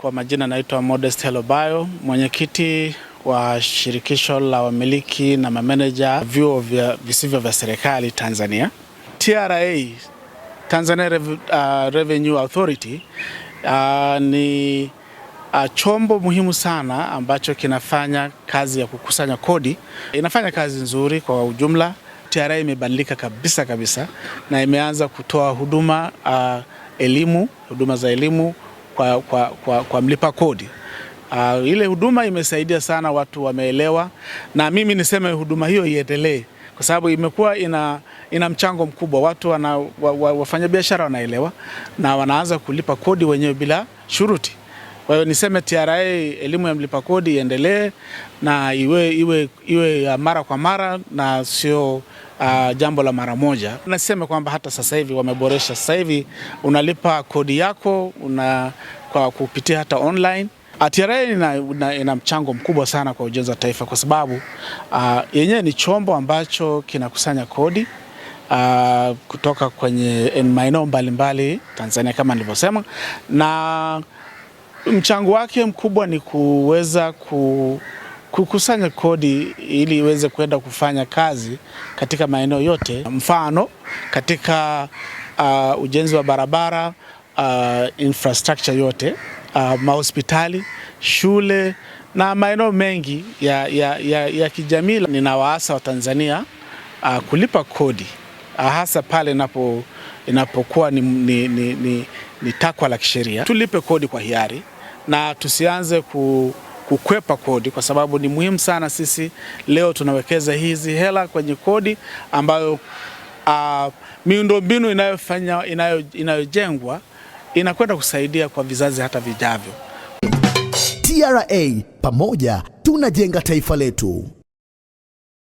Kwa majina naitwa Modest Helobayo, mwenyekiti wa shirikisho la wamiliki na mameneja vyuo visivyo vya serikali Tanzania. TRA, Tanzania Revenue Authority, ni chombo muhimu sana ambacho kinafanya kazi ya kukusanya kodi. Inafanya kazi nzuri kwa ujumla. TRA imebadilika kabisa na imeanza kutoa huduma huduma za elimu kwa mlipa kodi. Ile huduma imesaidia sana, watu wameelewa, na mimi niseme huduma hiyo iendelee kwa sababu imekuwa ina mchango mkubwa. Watu wafanyabiashara wanaelewa na wanaanza kulipa kodi wenyewe bila shuruti. Kwa hiyo niseme TRA, elimu ya mlipa kodi iendelee na iwe mara kwa mara na sio jambo la mara moja. Nasema kwamba hata sasa hivi wameboresha. Sasa hivi unalipa kodi yako kwa kupitia hata online. TRA ina mchango mkubwa sana kwa ujenzi wa taifa kwa sababu yenyewe ni chombo ambacho kinakusanya kodi kutoka kwenye maeneo mbalimbali Tanzania kama nilivyosema, na mchango wake mkubwa ni kuweza kukusanya kodi ili iweze kwenda kufanya kazi katika maeneo yote. Mfano katika ujenzi wa barabara, infrastructure yote, mahospitali, shule na maeneo mengi ya kijamii. Ninawaasa wa Tanzania kulipa kodi hasa pale inapokuwa ni takwa la kisheria. Tulipe kodi kwa hiari na tusianze kukwepa kodi, kwa sababu ni muhimu sana. Sisi leo tunawekeza hizi hela kwenye kodi ambayo miundombinu inayojengwa inakwenda kusaidia kwa vizazi hata vijavyo. TRA, pamoja tunajenga taifa letu.